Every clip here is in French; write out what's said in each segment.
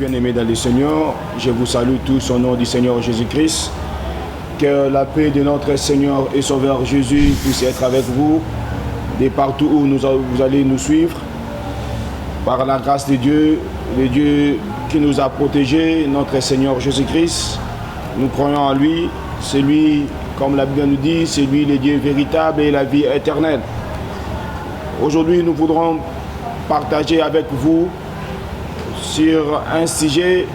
bien-aimés dans le Seigneur, je vous salue tous au nom du Seigneur Jésus-Christ. Que la paix de notre Seigneur et Sauveur Jésus puisse être avec vous, de partout où vous allez nous suivre. Par la grâce de Dieu, le Dieu qui nous a protégés, notre Seigneur Jésus-Christ, nous croyons en lui. C'est lui, comme la Bible nous dit, c'est lui le Dieu véritable et la vie éternelle. Aujourd'hui, nous voudrons partager avec vous sur un sujet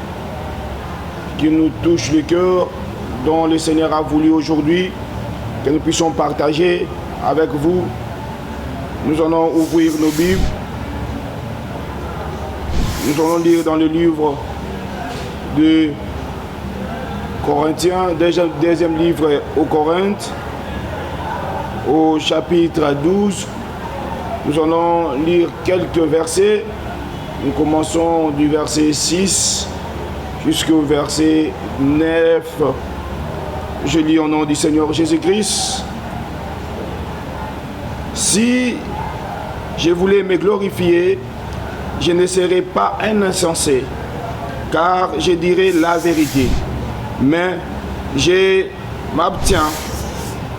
qui nous touche le cœur, dont le Seigneur a voulu aujourd'hui que nous puissions partager avec vous. Nous allons ouvrir nos Bibles. Nous allons lire dans le livre de Corinthiens, deuxième livre aux Corinthes, au chapitre 12. Nous allons lire quelques versets. Nous commençons du verset 6 jusqu'au verset 9. Je lis au nom du Seigneur Jésus-Christ. Si je voulais me glorifier, je ne serai pas un insensé, car je dirai la vérité. Mais je m'abstiens,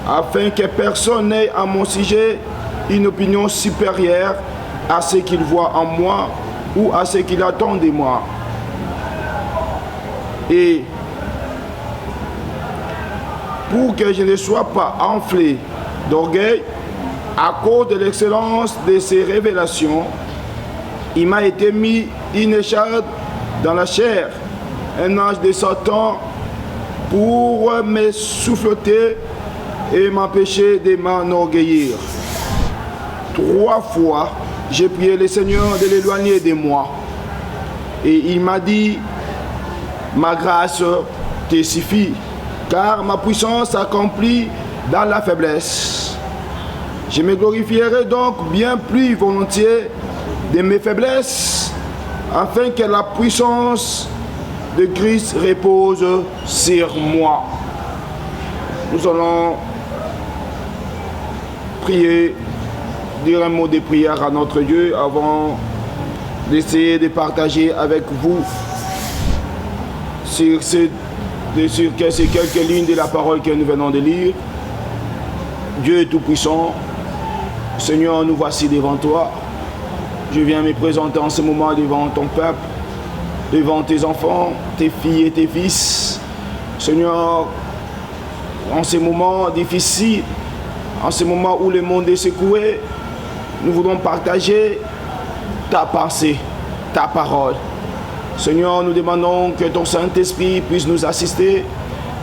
afin que personne n'ait à mon sujet une opinion supérieure à ce qu'il voit en moi ou à ce qu'il attend de moi. Et pour que je ne sois pas enflé d'orgueil à cause de l'excellence de ces révélations, il m'a été mis une écharpe dans la chair, un ange de Satan, pour me souffleter et m'empêcher de m'enorgueillir. 3 fois, j'ai prié le Seigneur de l'éloigner de moi. Et il m'a dit, ma grâce te suffit, car ma puissance s'accomplit dans la faiblesse. Je me glorifierai donc bien plus volontiers de mes faiblesses, afin que la puissance de Christ repose sur moi. Nous allons prier, dire un mot de prière à notre Dieu avant d'essayer de partager avec vous sur ces quelques lignes de la parole que nous venons de lire. Dieu est tout-puissant. Seigneur, nous voici devant toi. Je viens me présenter en ce moment devant ton peuple, devant tes enfants, tes filles et tes fils. Seigneur, en ces moments difficiles, en ce moment où le monde est secoué, nous voulons partager ta pensée, ta parole. Seigneur, nous demandons que ton Saint-Esprit puisse nous assister,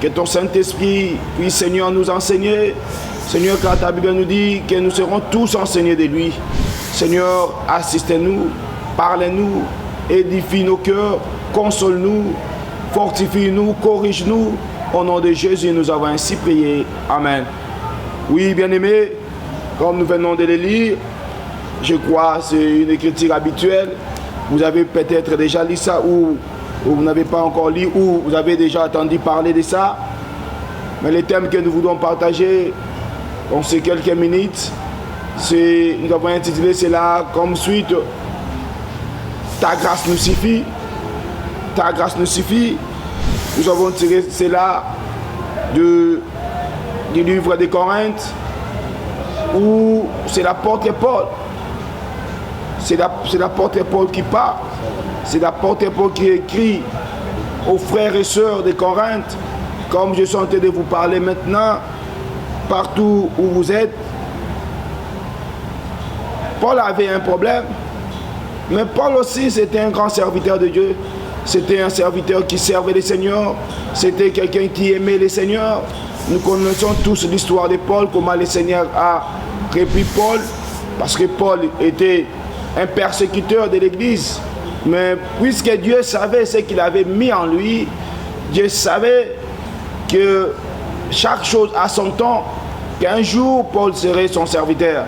que ton Saint-Esprit puisse, Seigneur, nous enseigner. Seigneur, car ta Bible nous dit que nous serons tous enseignés de lui. Seigneur, assistez-nous, parlez-nous, édifie nos cœurs, console-nous, fortifie-nous, corrige-nous. Au nom de Jésus, nous avons ainsi prié. Amen. Oui, bien-aimés, comme nous venons de le lire, je crois que c'est une écriture habituelle. Vous avez peut-être déjà lu ça ou vous n'avez pas encore lu ou vous avez déjà entendu parler de ça. Mais le thème que nous voulons partager dans ces quelques minutes, nous avons intitulé cela comme suite: Ta grâce nous suffit. Ta grâce nous suffit. Nous avons tiré cela du livre des Corinthes, où c'est l'apôtre Paul. C'est l'apôtre Paul qui parle. C'est l'apôtre Paul qui écrit aux frères et sœurs de Corinthe, comme je suis en train de vous parler maintenant, partout où vous êtes. Paul avait un problème, mais Paul aussi c'était un grand serviteur de Dieu. C'était un serviteur qui servait le Seigneur. C'était quelqu'un qui aimait le Seigneur. Nous connaissons tous l'histoire de Paul, comment le Seigneur a repris Paul, parce que Paul était un persécuteur de l'Église. Mais puisque Dieu savait ce qu'il avait mis en lui, Dieu savait que chaque chose a son temps, qu'un jour Paul serait son serviteur.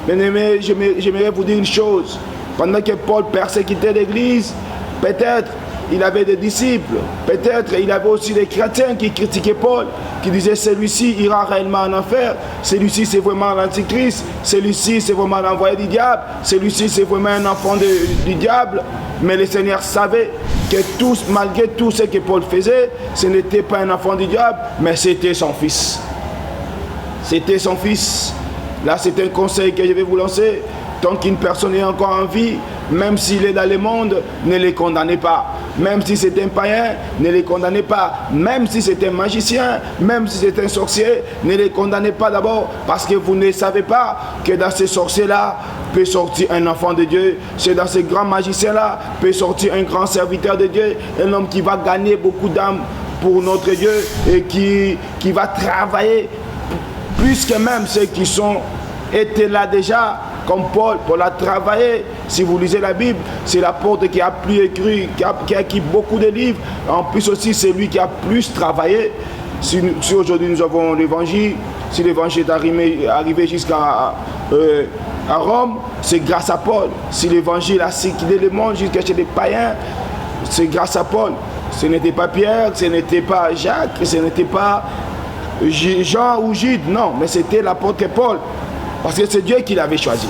Bien-aimés, j'aimerais vous dire une chose. Pendant que Paul persécutait l'Église, peut-être il avait des disciples, peut-être il avait aussi des chrétiens qui critiquaient Paul, qui disait celui-ci ira réellement en enfer, celui-ci c'est vraiment l'antichrist, celui-ci c'est vraiment l'envoyé du diable, celui-ci c'est vraiment un enfant du diable. Mais le Seigneur savait que tous, malgré tout ce que Paul faisait, ce n'était pas un enfant du diable, mais c'était son fils. C'était son fils. Là, c'est un conseil que je vais vous lancer. Tant qu'une personne est encore en vie, même s'il est dans le monde, ne les condamnez pas. Même si c'est un païen, ne les condamnez pas. Même si c'est un magicien, même si c'est un sorcier, ne les condamnez pas d'abord, parce que vous ne savez pas que dans ces sorciers-là peut sortir un enfant de Dieu. C'est dans ces grands magiciens-là peut sortir un grand serviteur de Dieu, un homme qui va gagner beaucoup d'âmes pour notre Dieu et qui va travailler plus que même ceux qui étaient là déjà. Comme Paul a travaillé. Si vous lisez la Bible, c'est l'apôtre qui a plus écrit, qui a écrit beaucoup de livres. En plus aussi, c'est lui qui a plus travaillé. Si aujourd'hui nous avons l'évangile, si l'évangile est arrivé jusqu'à Rome, c'est grâce à Paul. Si l'évangile a circulé le monde jusqu'à chez les païens, c'est grâce à Paul. Ce n'était pas Pierre, ce n'était pas Jacques, ce n'était pas Jean ou Jude, non, mais c'était l'apôtre Paul. Parce que c'est Dieu qui l'avait choisi.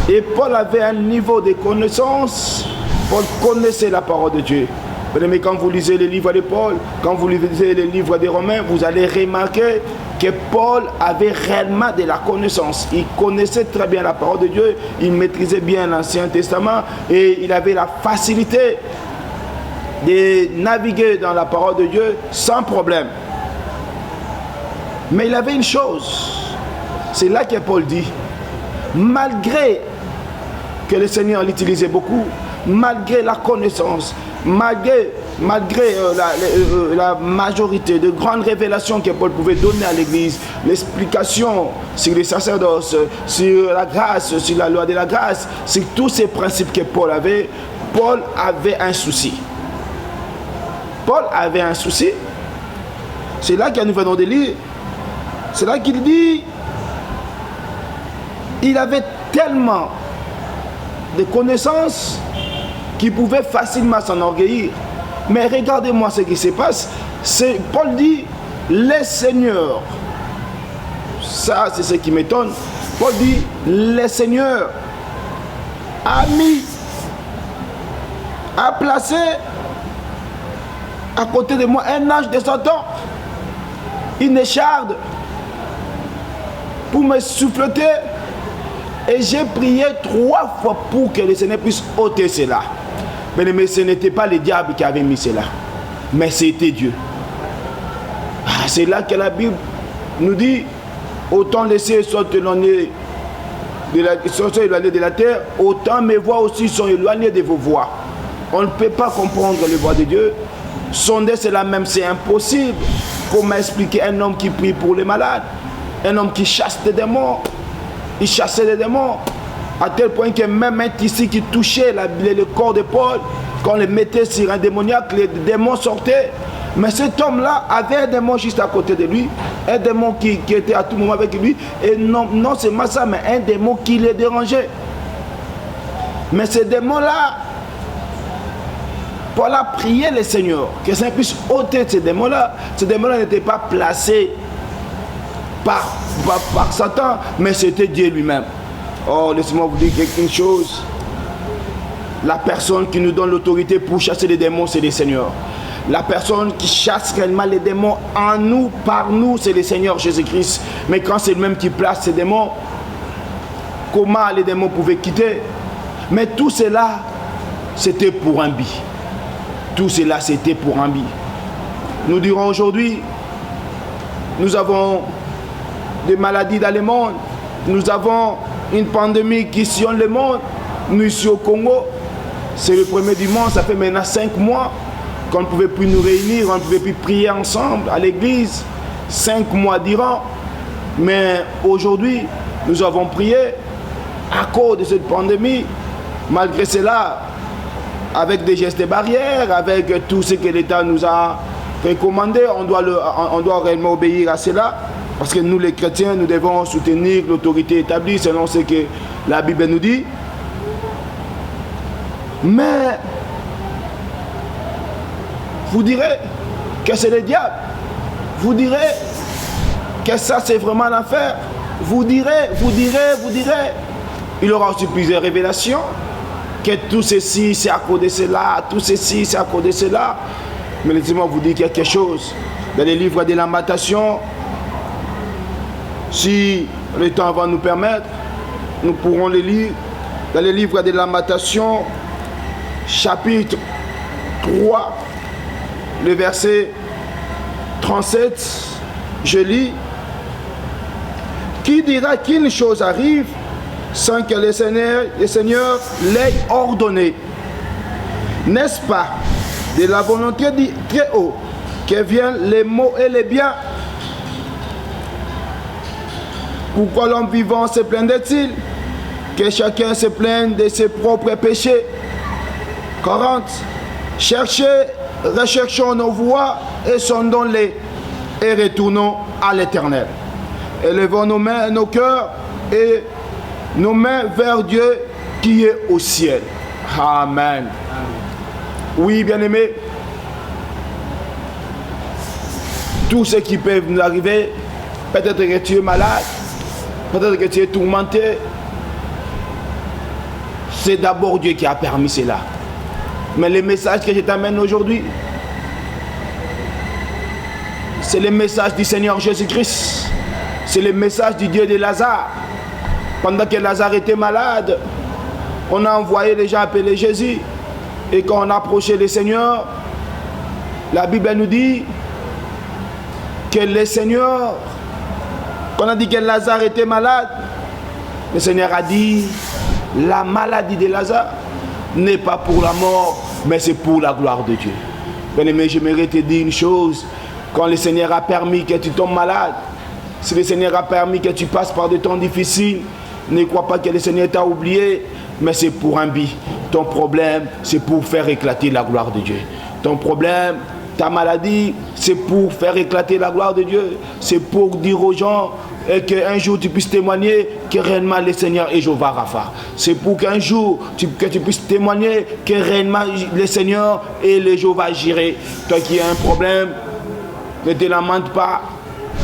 Et Paul avait un niveau de connaissance. Paul connaissait la parole de Dieu. Mais quand vous lisez les livres de Paul, quand vous lisez les livres des Romains, vous allez remarquer que Paul avait réellement de la connaissance. Il connaissait très bien la parole de Dieu. Il maîtrisait bien l'Ancien Testament. Et il avait la facilité de naviguer dans la parole de Dieu sans problème. Mais il avait une chose. C'est là que Paul dit, malgré que le Seigneur l'utilisait beaucoup, malgré la connaissance, malgré la majorité de grandes révélations que Paul pouvait donner à l'Église, l'explication sur les sacerdoces, sur la grâce, sur la loi de la grâce, sur tous ces principes que Paul avait un souci. Paul avait un souci. C'est là que nous venons de lire. C'est là qu'il dit, il avait tellement de connaissances qu'il pouvait facilement s'enorgueillir. Mais regardez-moi ce qui se passe. Paul dit, les seigneurs, ça c'est ce qui m'étonne. Paul dit, les seigneurs a placé à côté de moi un ange de Satan, une écharde pour me souffleter. Et j'ai prié 3 fois pour que le Seigneur puisse ôter cela. Mais ce n'était pas le diable qui avait mis cela, mais c'était Dieu. C'est là que la Bible nous dit, autant laisser sortir éloigné de la terre, autant mes voix aussi sont éloignées de vos voix. On ne peut pas comprendre les voix de Dieu. Sonder cela même, c'est impossible. Comment expliquer un homme qui prie pour les malades, un homme qui chasse des démons? Il chassait les démons, à tel point que même un tissu qui touchait le corps de Paul, quand on le mettait sur un démoniaque, les démons sortaient. Mais cet homme-là avait un démon juste à côté de lui, un démon qui était à tout moment avec lui, et non seulement ça, mais un démon qui les dérangeait. Mais ce démon-là, Paul a prié le Seigneur, que ça puisse ôter ce démon-là. Ce démon-là n'était pas placé par Satan, mais c'était Dieu lui-même. Oh, laissez-moi vous dire quelque chose. La personne qui nous donne l'autorité pour chasser les démons, c'est le Seigneur. La personne qui chasse réellement les démons en nous, par nous, c'est le Seigneur Jésus-Christ. Mais quand c'est lui-même qui place ces démons, comment les démons pouvaient quitter? Mais tout cela, c'était pour un but. Tout cela, c'était pour un but. Nous dirons aujourd'hui, nous avons des maladies dans le monde. Nous avons une pandémie qui sillonne le monde. Nous ici au Congo, c'est le premier du monde, ça fait maintenant 5 mois qu'on ne pouvait plus nous réunir, on ne pouvait plus prier ensemble à l'église, 5 mois durant. Mais aujourd'hui, nous avons prié à cause de cette pandémie. Malgré cela, avec des gestes barrières, avec tout ce que l'État nous a recommandé, on doit réellement obéir à cela. Parce que nous, les chrétiens, nous devons soutenir l'autorité établie selon ce que la Bible nous dit. Mais vous direz que c'est le diable. Vous direz que ça c'est vraiment l'enfer, vous direz. Il aura aussi plusieurs révélations, que tout ceci c'est à cause de cela, tout ceci c'est à cause de cela. Mais laissez-moi vous dire quelque chose. Dans les livres des Lamentations, si le temps va nous permettre, nous pourrons les lire. Dans les livres des Lamentations, chapitre 3, le verset 37, je lis: qui dira qu'une chose arrive sans que le Seigneur l'ait ordonné? N'est-ce pas de la volonté du Très-Haut que viennent les maux et les biens? Pourquoi l'homme vivant se plaindrait-il? Que chacun se plaigne de ses propres péchés. 40. Recherchons nos voies et sondons-les, et retournons à l'Éternel. Élevons nos cœurs et nos mains vers Dieu qui est au ciel. Amen. Oui, bien-aimés, tout ce qui peut nous arriver, peut-être que tu es malade, peut-être que tu es tourmenté, c'est d'abord Dieu qui a permis cela. Mais le message que je t'amène aujourd'hui, c'est le message du Seigneur Jésus-Christ. C'est le message du Dieu de Lazare. Pendant que Lazare était malade, on a envoyé les gens appeler Jésus. Et quand on a approché le Seigneur, la Bible nous dit que le Seigneur, quand on a dit que Lazare était malade, le Seigneur a dit: la maladie de Lazare n'est pas pour la mort, mais c'est pour la gloire de Dieu. Bien-aimé, j'aimerais te dire une chose. Quand le Seigneur a permis que tu tombes malade, si le Seigneur a permis que tu passes par des temps difficiles, ne crois pas que le Seigneur t'a oublié, mais c'est pour un but. Ton problème, c'est pour faire éclater la gloire de Dieu. Ton problème, ta maladie, c'est pour faire éclater la gloire de Dieu. C'est pour dire aux gens qu'un jour tu puisses témoigner que réellement le Seigneur est Jéhovah Rapha. C'est pour qu'un jour que tu puisses témoigner que réellement le Seigneur est le Jéhovah Jireh. Toi qui as un problème, ne te lamente pas.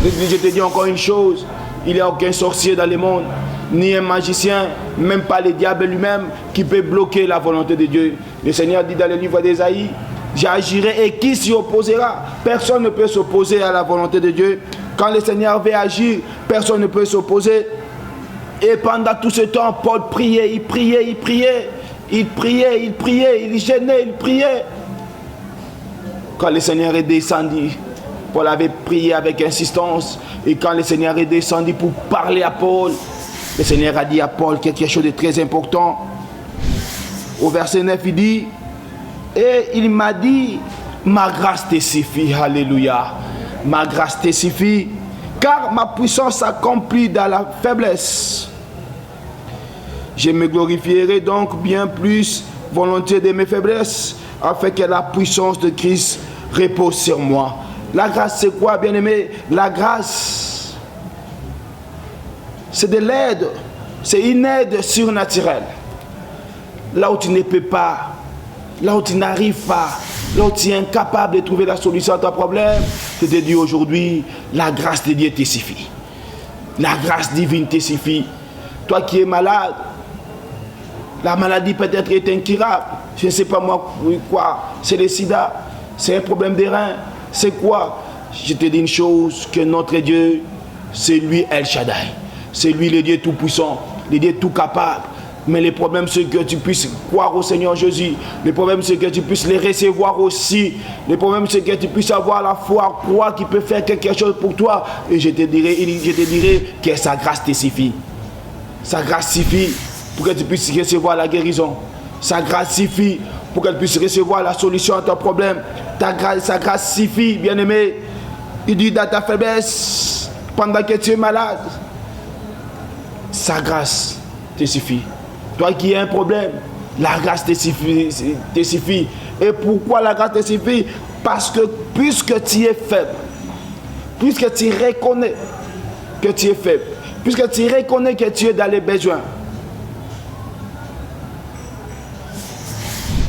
Je te dis encore une chose: il n'y a aucun sorcier dans le monde, ni un magicien, même pas le diable lui-même, qui peut bloquer la volonté de Dieu. Le Seigneur dit dans le livre d'Ésaïe: j'agirai, et qui s'y opposera? Personne ne peut s'opposer à la volonté de Dieu. Quand le Seigneur veut agir, personne ne peut s'opposer. Et pendant tout ce temps, Paul priait, il gênait, il priait. Quand le Seigneur est descendu, Paul avait prié avec insistance. Et quand le Seigneur est descendu pour parler à Paul, le Seigneur a dit à Paul quelque chose de très important. Au verset 9, il dit: et il m'a dit, ma grâce te suffit. Alléluia. Ma grâce te suffit, car ma puissance s'accomplit dans la faiblesse. Je me glorifierai donc bien plus volontiers de mes faiblesses, afin que la puissance de Christ repose sur moi. La grâce, c'est quoi, bien-aimé? La grâce, c'est de l'aide. C'est une aide surnaturelle. Là où tu ne peux pas, là où tu n'arrives pas, là où tu es incapable de trouver la solution à ton problème, je te dis aujourd'hui, la grâce de Dieu te suffit. La grâce divine te suffit. Toi qui es malade, la maladie peut-être est incurable. Je ne sais pas moi quoi. C'est le sida, c'est un problème des reins. C'est quoi? Je te dis une chose, que notre Dieu, c'est lui El Shaddai. C'est lui le Dieu tout-puissant, le Dieu tout capable. Mais le problème, c'est que tu puisses croire au Seigneur Jésus. Le problème, c'est que tu puisses les recevoir aussi. Le problème, c'est que tu puisses avoir la foi, croire qu'il peut faire quelque chose pour toi. Et je te dirai que sa grâce te suffit. Sa grâce suffit pour que tu puisses recevoir la guérison. Sa grâce suffit pour qu'elle puisse recevoir la solution à ton problème. Sa grâce suffit, bien-aimé. Il dit dans ta faiblesse, pendant que tu es malade, sa grâce te suffit. Toi qui as un problème, la grâce te suffit. Et pourquoi la grâce te suffit? Parce que puisque tu es faible, puisque tu reconnais que tu es faible, puisque tu reconnais que tu es dans les besoins,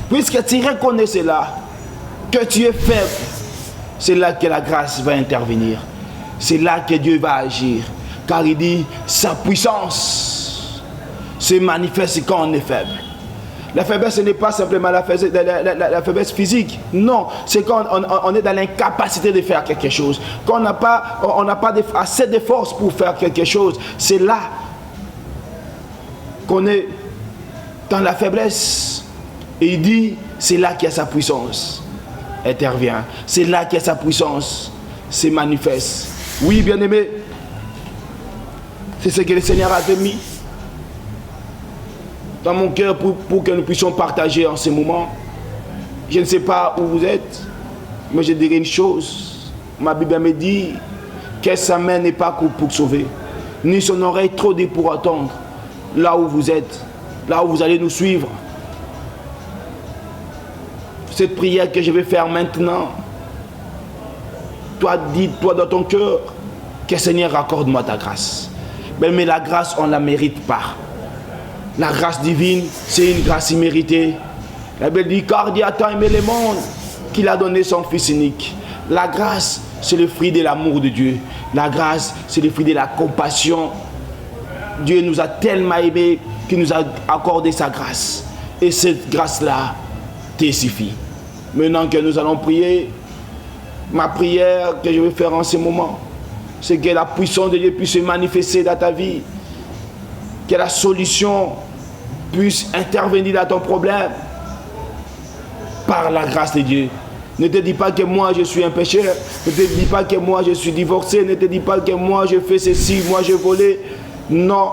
puisque tu reconnais cela, que tu es faible, c'est là que la grâce va intervenir. c'est là que Dieu va agir. Car il dit, sa puissance se manifeste quand on est faible. La faiblesse, ce n'est pas simplement la faiblesse physique. Non, c'est quand on est dans l'incapacité de faire quelque chose. Quand on n'a pas assez de force pour faire quelque chose. C'est là qu'on est dans la faiblesse. Et il dit, c'est là qu'il y a sa puissance intervient. C'est là que sa puissance se manifeste. Oui, bien-aimé, c'est ce que le Seigneur a mis dans mon cœur pour que nous puissions partager en ce moment. Je ne sais pas où vous êtes, mais je dirais une chose. Ma Bible me dit que sa main n'est pas courte pour sauver, ni son oreille trop dit pour attendre. Là où vous êtes, là où vous allez nous suivre, cette prière que je vais faire maintenant, toi, dis-toi dans ton cœur que Seigneur, accorde-moi ta grâce. Mais la grâce, on ne la mérite pas. La grâce divine, c'est une grâce imméritée. La Bible dit, car Dieu a tant aimé le monde qu'il a donné son Fils unique. La grâce, c'est le fruit de l'amour de Dieu. La grâce, c'est le fruit de la compassion. Dieu nous a tellement aimés qu'il nous a accordé sa grâce. Et cette grâce-là te suffit. Maintenant que nous allons prier, ma prière que je vais faire en ce moment, c'est que la puissance de Dieu puisse se manifester dans ta vie. Que la solution puisse intervenir dans ton problème par la grâce de Dieu. Ne te dis pas que moi je suis un pécheur. Ne te dis pas que moi je suis divorcé. Ne te dis pas que moi je fais ceci, moi je volé. Non,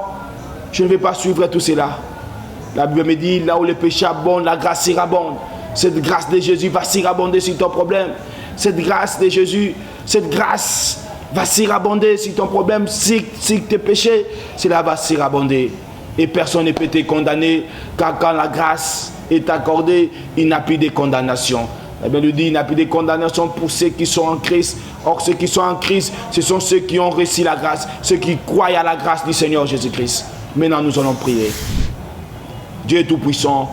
je ne vais pas suivre tout cela. La Bible me dit, là où le péché abonde, la grâce surabonde. Cette grâce de Jésus va surabonder sur ton problème. Cette grâce de Jésus, cette grâce va surabonder sur ton problème, si tes péchés, cela va surabonder. Et personne ne peut te condamner, car quand la grâce est accordée, il n'y a plus de condamnation. La Bible dit, il n'y a plus de condamnation pour ceux qui sont en Christ. Or, ceux qui sont en Christ, ce sont ceux qui ont reçu la grâce, ceux qui croient à la grâce du Seigneur Jésus-Christ. Maintenant, nous allons prier. Dieu Tout-Puissant,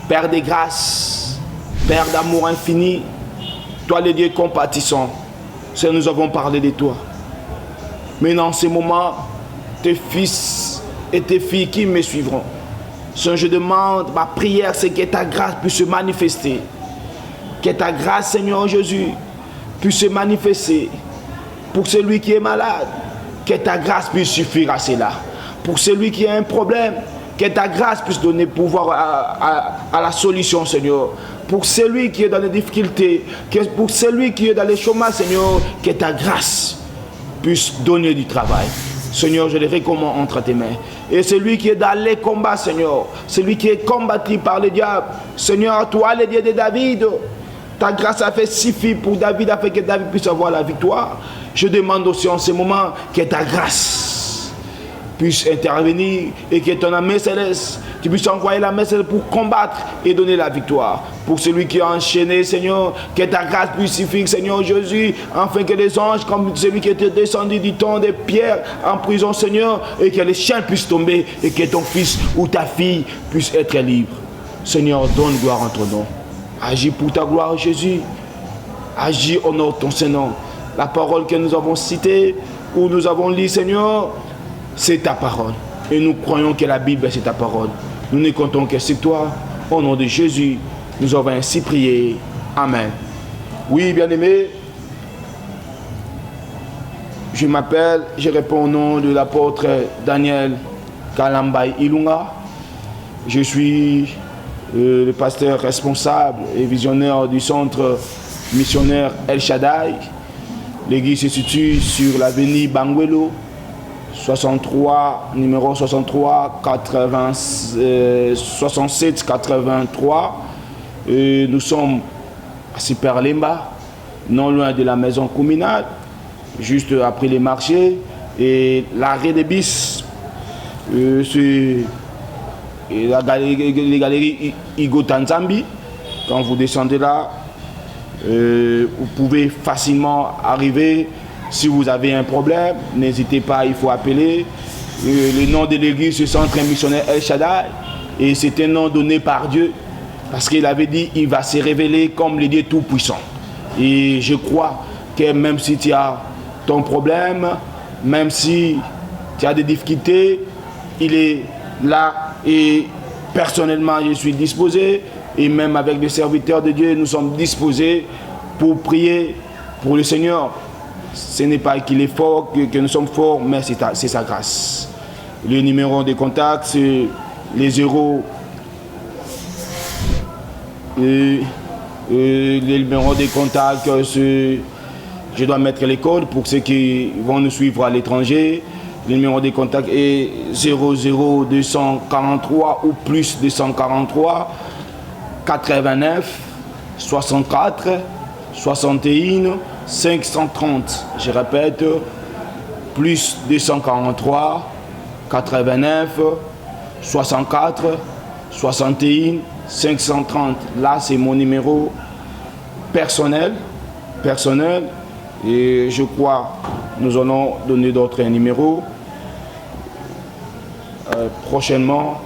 Père de grâce, Père d'amour infini, toi le Dieu compatissant, Seigneur, nous avons parlé de toi. Maintenant, en ce moment, tes fils et tes filles qui me suivront. Seigneur, je demande, ma prière, c'est que ta grâce puisse se manifester. Que ta grâce, Seigneur Jésus, puisse se manifester. Pour celui qui est malade, que ta grâce puisse suffire à cela. Pour celui qui a un problème, que ta grâce puisse donner pouvoir à la solution, Seigneur. Pour celui qui est dans les difficultés, pour celui qui est dans les chômages, Seigneur, que ta grâce puisse donner du travail. Seigneur, je le recommande entre tes mains. Et celui qui est dans les combats, Seigneur, celui qui est combattu par le diable, Seigneur, toi, le Dieu de David, ta grâce a fait suffire pour David, afin que David puisse avoir la victoire. Je demande aussi en ce moment que ta grâce puisse intervenir et que ton main céleste, tu puisses envoyer la main céleste pour combattre et donner la victoire. Pour celui qui est enchaîné, Seigneur, que ta grâce puisse suffire, Seigneur Jésus, afin que les anges, comme celui qui était descendu du temps de Pierre en prison, Seigneur, et que les chiens puissent tomber et que ton fils ou ta fille puisse être libre. Seigneur, donne gloire en ton nom. Agis pour ta gloire, Jésus. Agis au nom de ton Saint-Nom. La parole que nous avons citée, où nous avons lu, Seigneur, c'est ta parole. Et nous croyons que la Bible, c'est ta parole. Nous ne comptons que c'est toi. Au nom de Jésus, nous avons ainsi prié. Amen. Oui, bien-aimés, je réponds au nom de l'apôtre Daniel Kalambay Ilunga. Je suis le pasteur responsable et visionnaire du centre missionnaire El Shaddai. L'église se situe sur l'avenue Banguelo, 63, numéro 63, 67, 83. Nous sommes à Superlemba, non loin de la maison communale, juste après les marchés. Et l'arrêt des bis, c'est les galeries Igo Tanzambi. Quand vous descendez là, vous pouvez facilement arriver. Si vous avez un problème, n'hésitez pas, il faut appeler. Le nom de l'église, c'est Centre missionnaire El Shaddai. Et c'est un nom donné par Dieu. Parce qu'il avait dit, il va se révéler comme le Dieu Tout-Puissant. Et je crois que même si tu as ton problème, même si tu as des difficultés, il est là et personnellement je suis disposé, et même avec les serviteurs de Dieu, nous sommes disposés pour prier pour le Seigneur. Ce n'est pas qu'il est fort, que nous sommes forts, mais c'est sa grâce. Le numéro de contact, c'est les 0. Le numéro de contact, je dois mettre les codes pour ceux qui vont nous suivre à l'étranger. Le numéro de contact est 00243 ou plus 243 89 64 61 530. Je répète, plus 243 89 64 61 530. Là, c'est mon numéro personnel. Et je crois nous allons donner d'autres numéros prochainement.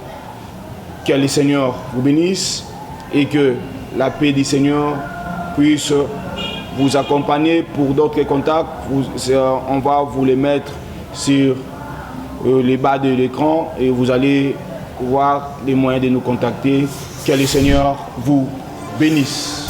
Que le Seigneur vous bénisse et que la paix du Seigneur puisse vous accompagner. Pour d'autres contacts, on va vous les mettre sur les bas de l'écran et vous allez voir les moyens de nous contacter. Que le Seigneur vous bénisse.